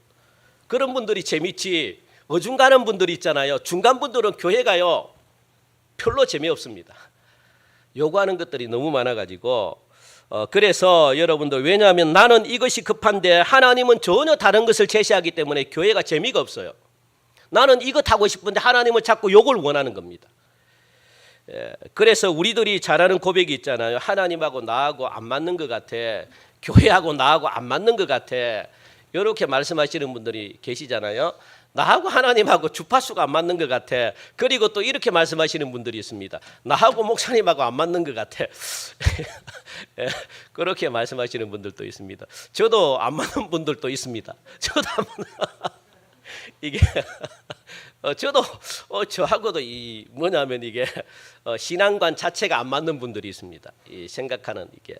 그런 분들이 재밌지. 어중간한 분들이 있잖아요. 중간 분들은 교회가요 별로 재미없습니다. 요구하는 것들이 너무 많아가지고 그래서 여러분들, 왜냐하면 나는 이것이 급한데 하나님은 전혀 다른 것을 제시하기 때문에 교회가 재미가 없어요. 나는 이것 하고 싶은데 하나님은 자꾸 요걸 원하는 겁니다. 그래서 우리들이 잘하는 고백이 있잖아요. 하나님하고 나하고 안 맞는 것 같아. 교회하고 나하고 안 맞는 것 같아. 이렇게 말씀하시는 분들이 계시잖아요. 나하고 하나님하고 주파수가 안 맞는 것 같아. 그리고 또 이렇게 말씀하시는 분들이 있습니다. 나하고 목사님하고 안 맞는 것 같아. 그렇게 말씀하시는 분들도 있습니다. 저도 안 맞는 분들도 있습니다. 저도 안 맞는 이게 저도 저하고도 이 뭐냐면 이게 신앙관 자체가 안 맞는 분들이 있습니다. 이 생각하는 이게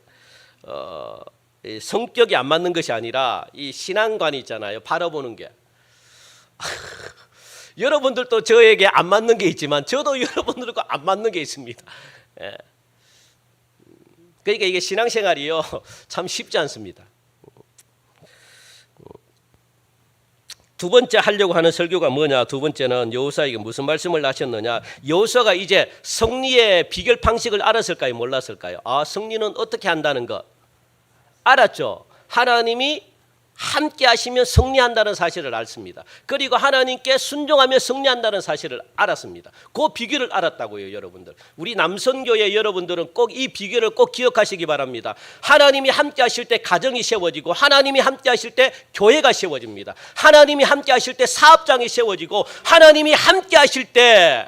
이 성격이 안 맞는 것이 아니라 이 신앙관이 있잖아요. 바라보는 게 여러분들도 저에게 안 맞는 게 있지만 저도 여러분들과 안 맞는 게 있습니다. 그러니까 이게 신앙생활이요 참 쉽지 않습니다. 두 번째 하려고 하는 설교가 뭐냐? 두 번째는 여호수아에게 무슨 말씀을 하셨느냐? 여호수아가 이제 승리의 비결 방식을 알았을까요? 몰랐을까요? 아, 승리는 어떻게 한다는 것 알았죠. 하나님이 함께 하시면 승리한다는 사실을 알습니다. 그리고 하나님께 순종하며 승리한다는 사실을 알았습니다. 그 비결을 알았다고요, 여러분들. 우리 남선교회 여러분들은 꼭 이 비결을 꼭 기억하시기 바랍니다. 하나님이 함께 하실 때 가정이 세워지고 하나님이 함께 하실 때 교회가 세워집니다. 하나님이 함께 하실 때 사업장이 세워지고 하나님이 함께 하실 때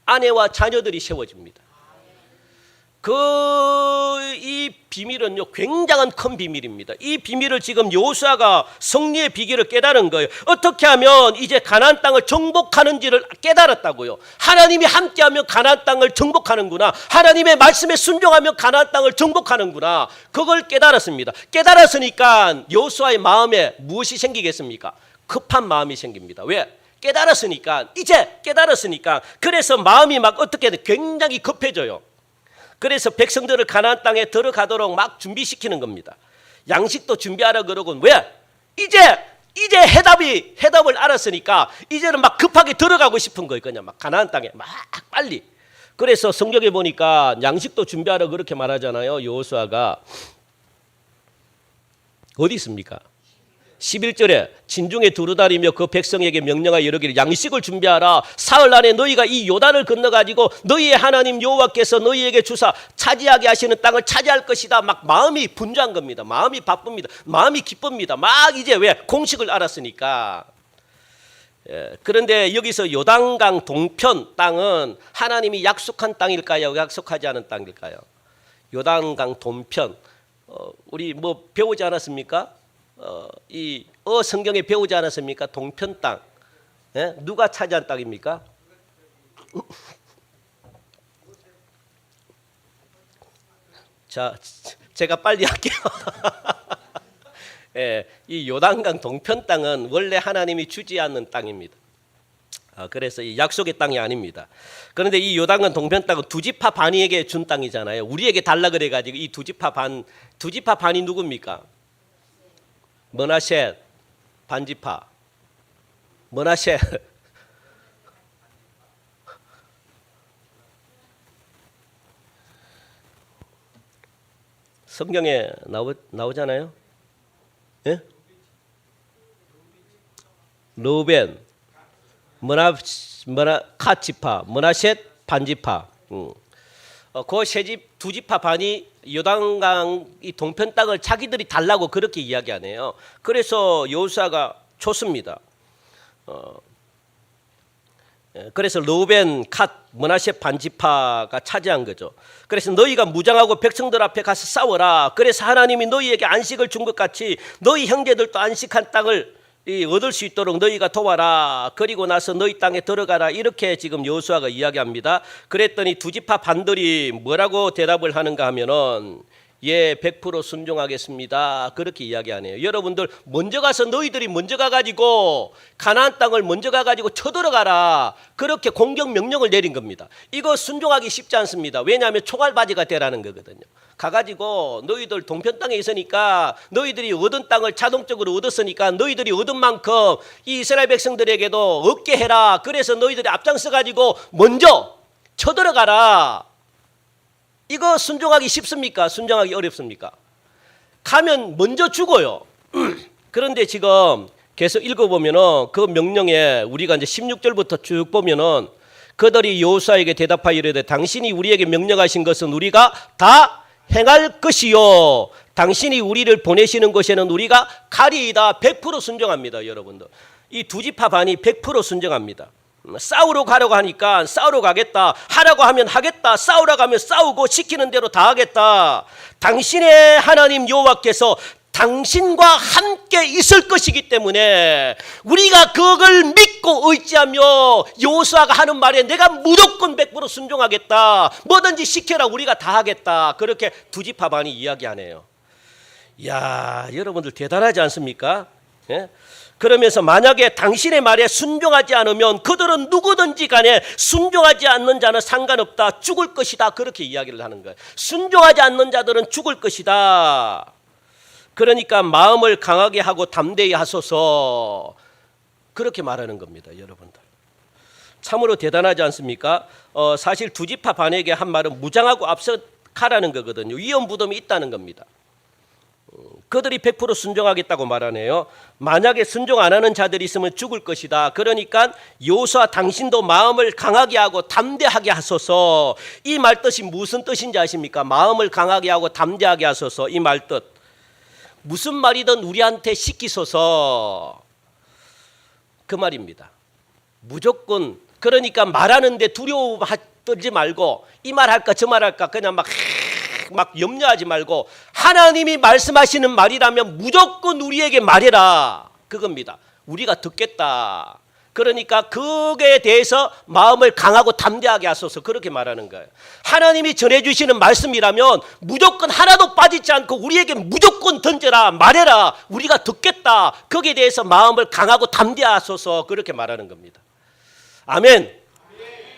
아내와 자녀들이 세워집니다. 이 비밀은요 굉장한 큰 비밀입니다. 이 비밀을 지금 여호수아가 승리의 비결을 깨달은 거예요. 어떻게 하면 이제 가나안 땅을 정복하는지를 깨달았다고요. 하나님이 함께하면 가나안 땅을 정복하는구나. 하나님의 말씀에 순종하면 가나안 땅을 정복하는구나. 그걸 깨달았습니다. 깨달았으니까 여호수아의 마음에 무엇이 생기겠습니까? 급한 마음이 생깁니다. 왜? 깨달았으니까. 이제 깨달았으니까. 그래서 마음이 막 어떻게 돼? 굉장히 급해져요. 그래서 백성들을 가나안 땅에 들어가도록 막 준비시키는 겁니다. 양식도 준비하라 그러고 왜? 이제 해답을 알았으니까 이제는 막 급하게 들어가고 싶은 거예요. 그냥 막 가나안 땅에 막 빨리. 그래서 성경에 보니까 양식도 준비하라 그렇게 말하잖아요. 여호수아가 어디 있습니까? 11절에 진중에 두루다니며 그 백성에게 명령하여 이르기를 양식을 준비하라. 사흘 안에 너희가 이 요단을 건너가지고 너희의 하나님 여호와께서 너희에게 주사 차지하게 하시는 땅을 차지할 것이다. 막 마음이 분주한 겁니다. 마음이 바쁩니다. 마음이 기쁩니다. 막 이제 왜? 공식을 알았으니까. 그런데 여기서 요단강 동편 땅은 하나님이 약속한 땅일까요? 약속하지 않은 땅일까요? 요단강 동편 우리 뭐 배우지 않았습니까? 이 성경에 배우지 않았습니까? 동편 땅. 누가 차지한 땅입니까? 자, 제가 빨리 할게요. 이 요단강 동편 땅은 원래 하나님이 주지 않는 땅입니다. 그래서 이 약속의 땅이 아닙니다. 그런데 이 요단강 동편 땅은 두 지파 반이에게 준 땅이잖아요. 우리에게 달라 그래가지고 이 두 지파 반이 누굽니까? 머나셋 반지파. 머나셋 성경에 나오잖아요. 예? 르벤, 갓지파, 머나셋 반지파. 그 두 지파 반이 요단강 이 동편 땅을 자기들이 달라고 그렇게 이야기하네요. 그래서 여호수아가 줬습니다. 그래서 르벤, 갓, 므낫세 반지파가 차지한 거죠. 그래서 너희가 무장하고 백성들 앞에 가서 싸워라. 그래서 하나님이 너희에게 안식을 준 것 같이 너희 형제들도 안식한 땅을 얻을 수 있도록 너희가 도와라. 그리고 나서 너희 땅에 들어가라. 이렇게 지금 여호수아가 이야기합니다. 그랬더니 두 지파 반들이 뭐라고 대답을 하는가 하면은 예, 100% 순종하겠습니다. 그렇게 이야기하네요. 여러분들 먼저 가서 너희들이 먼저 가가지고 가나안 땅을 먼저 가가지고 쳐들어가라. 그렇게 공격 명령을 내린 겁니다. 이거 순종하기 쉽지 않습니다. 왜냐하면 총알바지가 되라는 거거든요. 가가지고 너희들 동편 땅에 있으니까 너희들이 얻은 땅을 자동적으로 얻었으니까 너희들이 얻은 만큼 이 이스라엘 백성들에게도 얻게 해라. 그래서 너희들이 앞장서가지고 먼저 쳐들어가라. 이거 순종하기 쉽습니까? 순종하기 어렵습니까? 가면 먼저 죽어요. 그런데 지금 계속 읽어보면은 그 명령에 우리가 이제 16절부터 쭉 보면은 그들이 여호수아에게 대답하여 이르되 당신이 우리에게 명령하신 것은 우리가 다 행할 것이요. 당신이 우리를 보내시는 곳에는 우리가 가리이다. 100% 순종합니다, 여러분들. 이 두 지파 반이 100% 순종합니다. 싸우러 가려고 하니까 싸우러 가겠다. 하라고 하면 하겠다. 싸우라고 하면 싸우고 시키는 대로 다 하겠다. 당신의 하나님 여호와께서 당신과 함께 있을 것이기 때문에 우리가 그걸 믿고 의지하며 여호수아가 하는 말에 내가 무조건 100% 순종하겠다. 뭐든지 시켜라. 우리가 다 하겠다. 그렇게 두 지파 반이 이야기하네요. 이야, 여러분들 대단하지 않습니까? 예? 그러면서 만약에 당신의 말에 순종하지 않으면 그들은 누구든지 간에 순종하지 않는 자는 상관없다. 죽을 것이다. 그렇게 이야기를 하는 거예요. 순종하지 않는 자들은 죽을 것이다. 그러니까 마음을 강하게 하고 담대히 하소서. 그렇게 말하는 겁니다, 여러분들. 참으로 대단하지 않습니까? 사실 두 지파 반에게 한 말은 무장하고 앞서 가라는 거거든요. 위험부담이 있다는 겁니다. 그들이 100% 순종하겠다고 말하네요. 만약에 순종 안 하는 자들이 있으면 죽을 것이다. 그러니까 여호수아 당신도 마음을 강하게 하고 담대하게 하소서. 이 말뜻이 무슨 뜻인지 아십니까? 마음을 강하게 하고 담대하게 하소서. 이 말뜻 무슨 말이든 우리한테 시키소서. 그 말입니다. 무조건 그러니까 말하는데 두려움 떨지 말고 이 말 할까 저 말 할까 그냥 막 염려하지 말고 하나님이 말씀하시는 말이라면 무조건 우리에게 말해라. 그겁니다. 우리가 듣겠다. 그러니까 그에 대해서 마음을 강하고 담대하게 하소서. 그렇게 말하는 거예요. 하나님이 전해주시는 말씀이라면 무조건 하나도 빠지지 않고 우리에게 무조건 던져라. 말해라. 우리가 듣겠다. 거기에 대해서 마음을 강하고 담대하소서. 그렇게 말하는 겁니다. 아멘.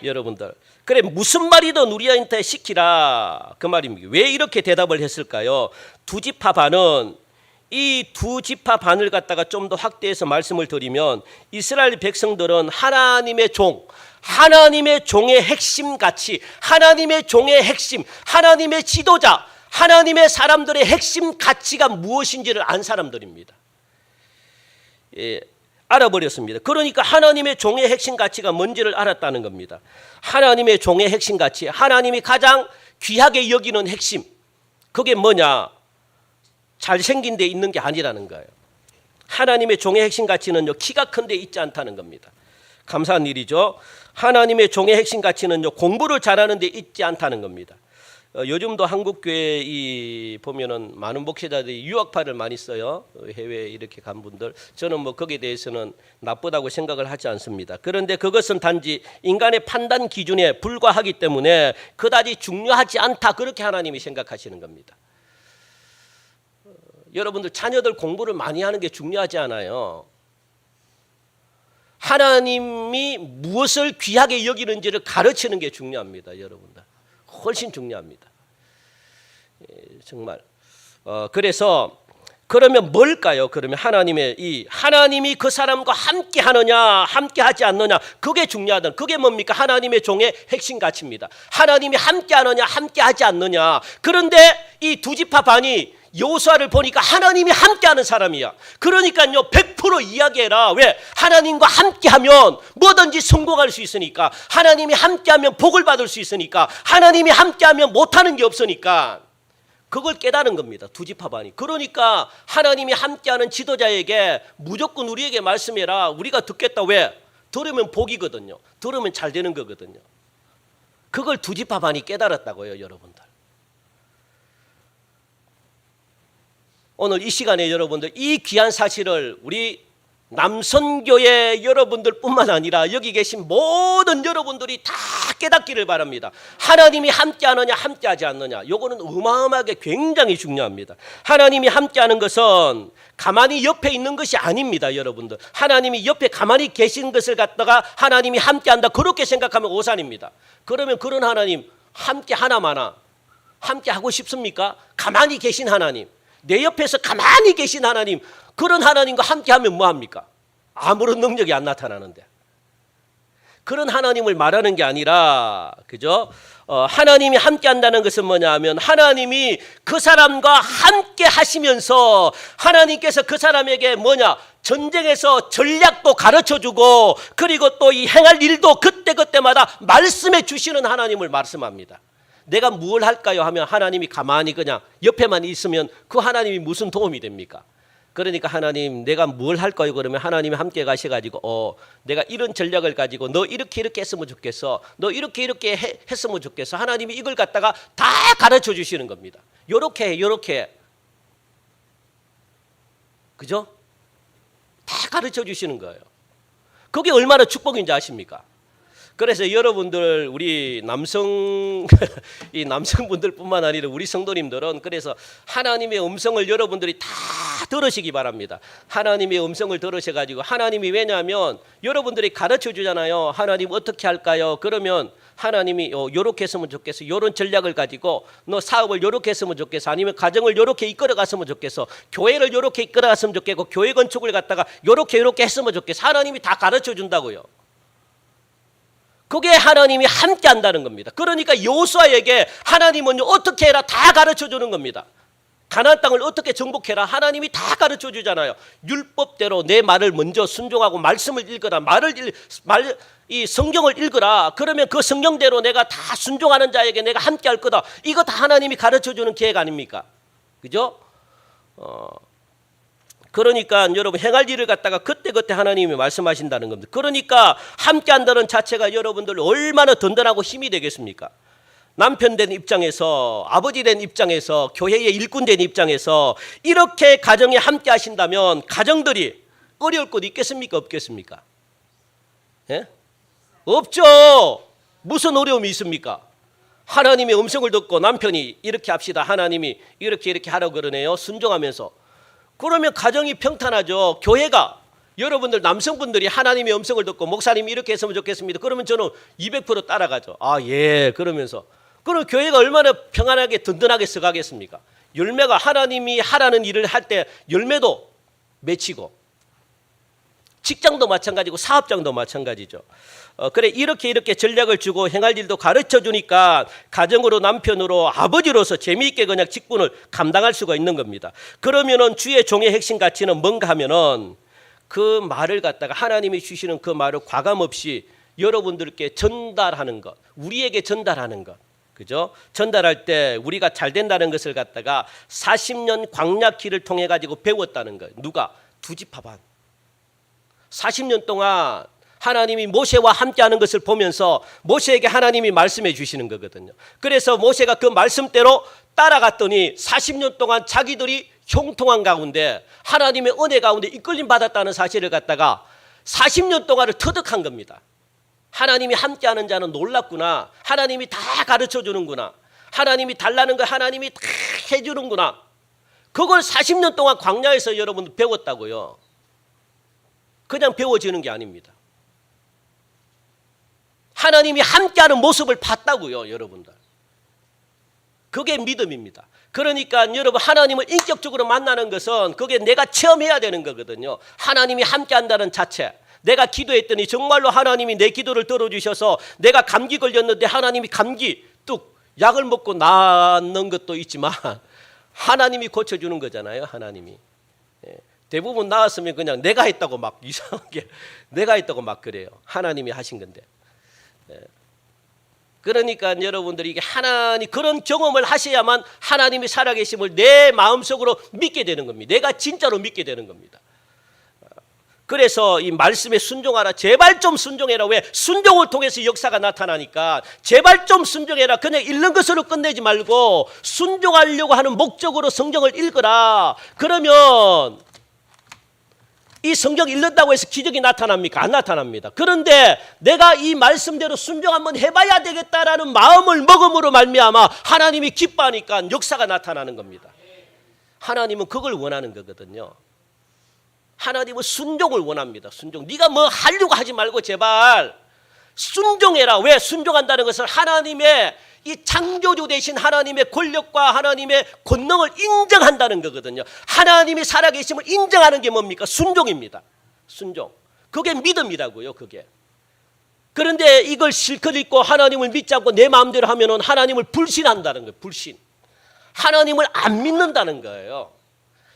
여러분들 그래 무슨 말이든 우리한테 시키라 그 말입니다. 왜 이렇게 대답을 했을까요? 두 지파 반은 이 두 지파 반을 갖다가 좀 더 확대해서 말씀을 드리면 이스라엘 백성들은 하나님의 종, 하나님의 종의 핵심 가치, 하나님의 종의 핵심, 하나님의 지도자, 하나님의 사람들의 핵심 가치가 무엇인지를 안 사람들입니다. 예. 알아버렸습니다. 그러니까 하나님의 종의 핵심 가치가 뭔지를 알았다는 겁니다. 하나님의 종의 핵심 가치, 하나님이 가장 귀하게 여기는 핵심, 그게 뭐냐? 잘생긴 데 있는 게 아니라는 거예요. 하나님의 종의 핵심 가치는요, 키가 큰 데 있지 않다는 겁니다. 감사한 일이죠. 하나님의 종의 핵심 가치는요, 공부를 잘하는 데 있지 않다는 겁니다. 요즘도 한국 교회 보면은 많은 목회자들이 유학파를 많이 써요. 해외에 이렇게 간 분들. 저는 뭐 거기에 대해서는 나쁘다고 생각을 하지 않습니다. 그런데 그것은 단지 인간의 판단 기준에 불과하기 때문에 그다지 중요하지 않다. 그렇게 하나님이 생각하시는 겁니다. 여러분들 자녀들 공부를 많이 하는 게 중요하지 않아요. 하나님이 무엇을 귀하게 여기는지를 가르치는 게 중요합니다, 여러분들. 훨씬 중요합니다. 정말. 그래서 그러면 뭘까요? 그러면 하나님이 그 사람과 함께 하느냐, 함께 하지 않느냐, 그게 중요하다. 그게 뭡니까? 하나님의 종의 핵심 가치입니다. 하나님이 함께 하느냐, 함께 하지 않느냐. 그런데 이 두 지파 반이 여호수아를 보니까 하나님이 함께하는 사람이야. 그러니까요 100% 이야기해라. 왜? 하나님과 함께하면 뭐든지 성공할 수 있으니까. 하나님이 함께하면 복을 받을 수 있으니까. 하나님이 함께하면 못하는 게 없으니까. 그걸 깨달은 겁니다. 두 지파 반이. 그러니까 하나님이 함께하는 지도자에게 무조건 우리에게 말씀해라. 우리가 듣겠다. 왜? 들으면 복이거든요. 들으면 잘 되는 거거든요. 그걸 두 지파 반이 깨달았다고요, 여러분들. 오늘 이 시간에 여러분들 이 귀한 사실을 우리 남선교회 여러분들뿐만 아니라 여기 계신 모든 여러분들이 다 깨닫기를 바랍니다. 하나님이 함께하느냐 함께하지 않느냐, 요거는 어마어마하게 굉장히 중요합니다. 하나님이 함께하는 것은 가만히 옆에 있는 것이 아닙니다. 여러분들, 하나님이 옆에 가만히 계신 것을 갖다가 하나님이 함께한다 그렇게 생각하면 오산입니다. 그러면 그런 하나님 함께 하나 마나 함께 하고 싶습니까? 가만히 계신 하나님, 내 옆에서 가만히 계신 하나님, 그런 하나님과 함께하면 뭐합니까? 아무런 능력이 안 나타나는데. 그런 하나님을 말하는 게 아니라, 그죠? 하나님이 함께 한다는 것은 뭐냐 하면 하나님이 그 사람과 함께 하시면서 하나님께서 그 사람에게 뭐냐, 전쟁에서 전략도 가르쳐 주고 그리고 또 이 행할 일도 그때그때마다 말씀해 주시는 하나님을 말씀합니다. 내가 뭘 할까요 하면 하나님이 가만히 그냥 옆에만 있으면 그 하나님이 무슨 도움이 됩니까? 그러니까 하나님 내가 뭘 할까요? 그러면 하나님이 함께 가셔가지고 내가 이런 전략을 가지고 너 이렇게 했으면 좋겠어, 너 이렇게 했으면 좋겠어. 하나님이 이걸 갖다가 다 가르쳐 주시는 겁니다. 요렇게 그죠? 다 가르쳐 주시는 거예요. 그게 얼마나 축복인지 아십니까? 그래서 여러분들, 우리 이 남성분들뿐만 아니라 우리 성도님들은 그래서 하나님의 음성을 여러분들이 다 들으시기 바랍니다. 하나님의 음성을 들으셔가지고, 하나님이 왜냐하면 여러분들이 가르쳐 주잖아요. 하나님 어떻게 할까요? 그러면 하나님이 요렇게 했으면 좋겠어, 요런 전략을 가지고 너 사업을 요렇게 했으면 좋겠어, 아니면 가정을 요렇게 이끌어 갔으면 좋겠어, 교회를 요렇게 이끌어 갔으면 좋겠고 교회 건축을 갖다가 요렇게 했으면 좋겠어. 하나님이 다 가르쳐 준다고요. 그게 하나님이 함께 한다는 겁니다. 그러니까 여호수아에게 하나님은 어떻게 해라 다 가르쳐 주는 겁니다. 가나안 땅을 어떻게 정복해라 하나님이 다 가르쳐 주잖아요. 율법대로 내 말을 먼저 순종하고 말씀을 읽어라, 이 성경을 읽어라. 그러면 그 성경대로 내가 다 순종하는 자에게 내가 함께 할 거다. 이거 다 하나님이 가르쳐 주는 계획 아닙니까? 그죠? 그러니까 여러분, 행할 일을 갖다가 그때그때 하나님이 말씀하신다는 겁니다. 그러니까 함께 한다는 자체가 여러분들 얼마나 든든하고 힘이 되겠습니까? 남편 된 입장에서, 아버지 된 입장에서, 교회의 일꾼 된 입장에서 이렇게 가정에 함께 하신다면 가정들이 어려울 것 있겠습니까? 없겠습니까? 예? 없죠. 무슨 어려움이 있습니까? 하나님의 음성을 듣고 남편이 이렇게 합시다, 하나님이 이렇게 하라고 그러네요, 순종하면서. 그러면 가정이 평탄하죠. 교회가, 여러분들 남성분들이 하나님의 음성을 듣고 목사님이 이렇게 했으면 좋겠습니다, 그러면 저는 200% 따라가죠. 그러면서. 그럼 교회가 얼마나 평안하게 든든하게 서가겠습니까? 열매가, 하나님이 하라는 일을 할 때 열매도 맺히고, 직장도 마찬가지고 사업장도 마찬가지죠. 그래, 이렇게 전략을 주고 행할 일도 가르쳐 주니까 가정으로, 남편으로, 아버지로서 재미있게 그냥 직분을 감당할 수가 있는 겁니다. 그러면은 주의 종의 핵심 가치는 뭔가 하면은 그 말을 갖다가 하나님이 주시는 그 말을 과감 없이 여러분들께 전달하는 것, 우리에게 전달하는 것, 그죠? 전달할 때 우리가 잘 된다는 것을 갖다가 40년 광야길을 통해 가지고 배웠다는 거예요. 누가? 두 지파반. 40년 동안 하나님이 모세와 함께하는 것을 보면서 모세에게 하나님이 말씀해 주시는 거거든요. 그래서 모세가 그 말씀대로 따라갔더니 40년 동안 자기들이 형통한 가운데, 하나님의 은혜 가운데 이끌림 받았다는 사실을 갖다가 40년 동안을 터득한 겁니다. 하나님이 함께하는 자는 놀랍구나, 하나님이 다 가르쳐 주는구나, 하나님이 달라는 거 하나님이 다 해주는구나. 그걸 40년 동안 광야에서 여러분 배웠다고요. 그냥 배워지는 게 아닙니다. 하나님이 함께하는 모습을 봤다고요, 여러분들. 그게 믿음입니다. 그러니까 여러분, 하나님을 인격적으로 만나는 것은 그게 내가 체험해야 되는 거거든요. 하나님이 함께한다는 자체. 내가 기도했더니 정말로 하나님이 내 기도를 들어주셔서, 내가 감기 걸렸는데 하나님이 감기 뚝 약을 먹고 낫는 것도 있지만 하나님이 고쳐주는 거잖아요. 하나님이. 대부분 나았으면 그냥 내가 했다고 막 이상하게 내가 했다고 막 그래요. 하나님이 하신 건데. 그러니까 여러분들이 이게 하나님, 그런 경험을 하셔야만 하나님이 살아계심을 내 마음속으로 믿게 되는 겁니다. 내가 진짜로 믿게 되는 겁니다. 그래서 이 말씀에 순종하라, 제발 좀 순종해라. 왜? 순종을 통해서 역사가 나타나니까. 제발 좀 순종해라. 그냥 읽는 것으로 끝내지 말고 순종하려고 하는 목적으로 성경을 읽어라. 그러면 이 성경 읽는다고 해서 기적이 나타납니까? 안 나타납니다. 그런데 내가 이 말씀대로 순종 한번 해봐야 되겠다라는 마음을 먹음으로 말미암아 하나님이 기뻐하니까 역사가 나타나는 겁니다. 하나님은 그걸 원하는 거거든요. 하나님은 순종을 원합니다. 순종. 네가 뭐 하려고 하지 말고 제발 순종해라. 왜? 순종한다는 것은 하나님의 이 창조주 되신 하나님의 권력과 하나님의 권능을 인정한다는 거거든요. 하나님이 살아계심을 인정하는 게 뭡니까? 순종입니다. 순종. 그게 믿음이라고요. 그게. 그런데 이걸 실컷 읽고 하나님을 믿지 않고 내 마음대로 하면은 하나님을 불신한다는 거예요. 불신. 하나님을 안 믿는다는 거예요.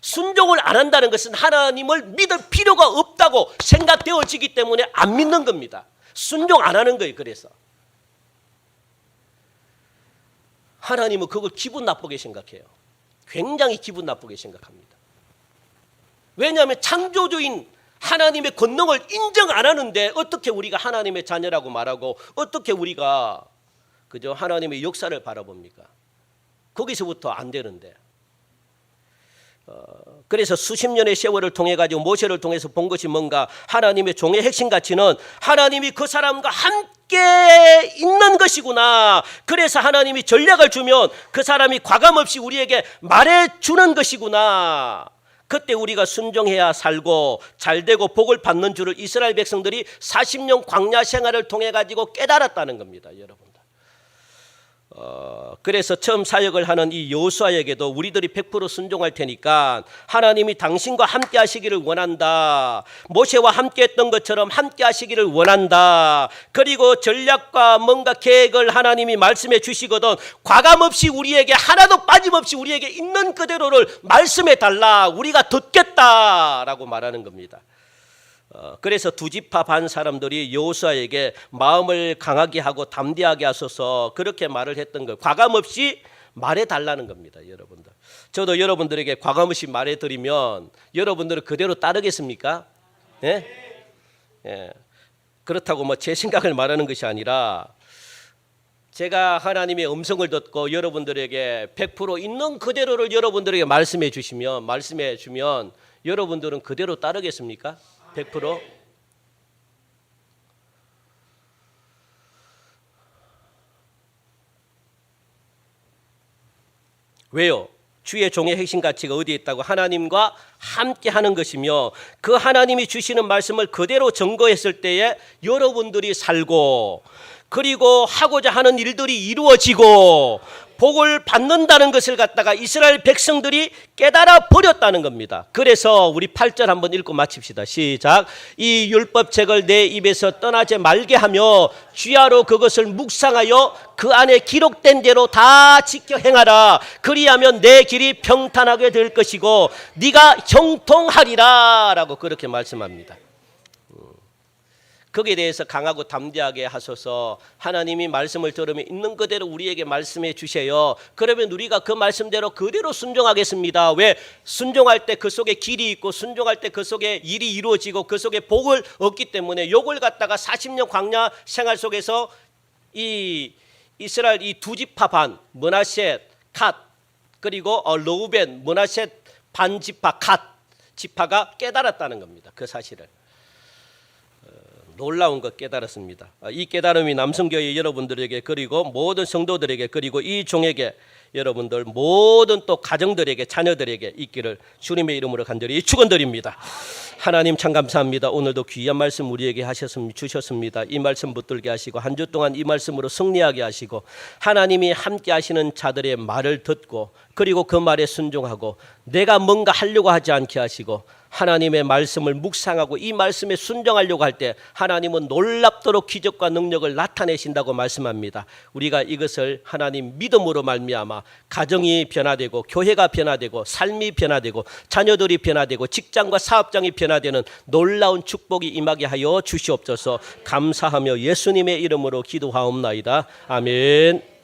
순종을 안 한다는 것은 하나님을 믿을 필요가 없다고 생각되어지기 때문에 안 믿는 겁니다. 순종 안 하는 거예요. 그래서 하나님은 그걸 기분 나쁘게 생각해요. 굉장히 기분 나쁘게 생각합니다. 왜냐하면 창조주인 하나님의 권능을 인정 안 하는데 어떻게 우리가 하나님의 자녀라고 말하고 어떻게 우리가 그저 하나님의 역사를 바라봅니까? 거기서부터 안 되는데. 그래서 수십 년의 세월을 통해 가지고 모세를 통해서 본 것이 뭔가 하나님의 종의 핵심 가치는 하나님이 그 사람과 함께 있는 것이구나. 그래서 하나님이 전략을 주면 그 사람이 과감없이 우리에게 말해주는 것이구나. 그때 우리가 순종해야 살고 잘되고 복을 받는 줄을 이스라엘 백성들이 40년 광야 생활을 통해 가지고 깨달았다는 겁니다. 여러분. 그래서 처음 사역을 하는 이 여호수아에게도 우리들이 100% 순종할 테니까 하나님이 당신과 함께 하시기를 원한다. 모세와 함께 했던 것처럼 함께 하시기를 원한다. 그리고 전략과 뭔가 계획을 하나님이 말씀해 주시거든 과감없이 우리에게 하나도 빠짐없이 우리에게 있는 그대로를 말씀해 달라. 우리가 듣겠다라고 말하는 겁니다. 그래서 두 지파 반 사람들이 여호수아에게 마음을 강하게 하고 담대하게 하소서 그렇게 말을 했던 걸 과감없이 말해달라는 겁니다. 여러분들. 저도 여러분들에게 과감없이 말해드리면 여러분들은 그대로 따르겠습니까? 예? 예. 그렇다고 뭐 제 생각을 말하는 것이 아니라 제가 하나님의 음성을 듣고 여러분들에게 100% 있는 그대로를 여러분들에게 말씀해 주면 여러분들은 그대로 따르겠습니까? 100%? 왜요? 주의 종의 핵심 가치가 어디에 있다고? 하나님과 함께 하는 것이며 그 하나님이 주시는 말씀을 그대로 증거했을 때에 여러분들이 살고 그리고 하고자 하는 일들이 이루어지고 복을 받는다는 것을 갖다가 이스라엘 백성들이 깨달아 버렸다는 겁니다. 그래서 우리 8절 한번 읽고 마칩시다. 시작. 이 율법책을 내 입에서 떠나지 말게 하며 주야로 그것을 묵상하여 그 안에 기록된 대로 다 지켜 행하라. 그리하면 내 길이 평탄하게 될 것이고 네가 형통하리라 라고 그렇게 말씀합니다. 거기에 대해서 강하고 담대하게 하소서. 하나님이 말씀을 들으면 있는 그대로 우리에게 말씀해 주세요. 그러면 우리가 그 말씀대로 그대로 순종하겠습니다. 왜? 순종할 때 그 속에 길이 있고 순종할 때 그 속에 일이 이루어지고 그 속에 복을 얻기 때문에 요걸 갖다가 40년 광야 생활 속에서 이 이스라엘 이 두 지파 반 므낫셋 갓 그리고 르우벤 므낫셋 반 지파 갓 지파가 깨달았다는 겁니다. 그 사실을. 놀라운 것 깨달았습니다. 이 깨달음이 남성교회 여러분들에게 그리고 모든 성도들에게 그리고 이 종에게 여러분들 모든 또 가정들에게 자녀들에게 있기를 주님의 이름으로 간절히 축원드립니다. 하나님 참 감사합니다. 오늘도 귀한 말씀 우리에게 주셨습니다. 이 말씀 붙들게 하시고 한 주 동안 이 말씀으로 승리하게 하시고 하나님이 함께 하시는 자들의 말을 듣고 그리고 그 말에 순종하고 내가 뭔가 하려고 하지 않게 하시고 하나님의 말씀을 묵상하고 이 말씀에 순종하려고 할 때 하나님은 놀랍도록 기적과 능력을 나타내신다고 말씀합니다. 우리가 이것을 하나님 믿음으로 말미암아 가정이 변화되고 교회가 변화되고 삶이 변화되고 자녀들이 변화되고 직장과 사업장이 변화되는 놀라운 축복이 임하게 하여 주시옵소서. 감사하며 예수님의 이름으로 기도하옵나이다. 아멘.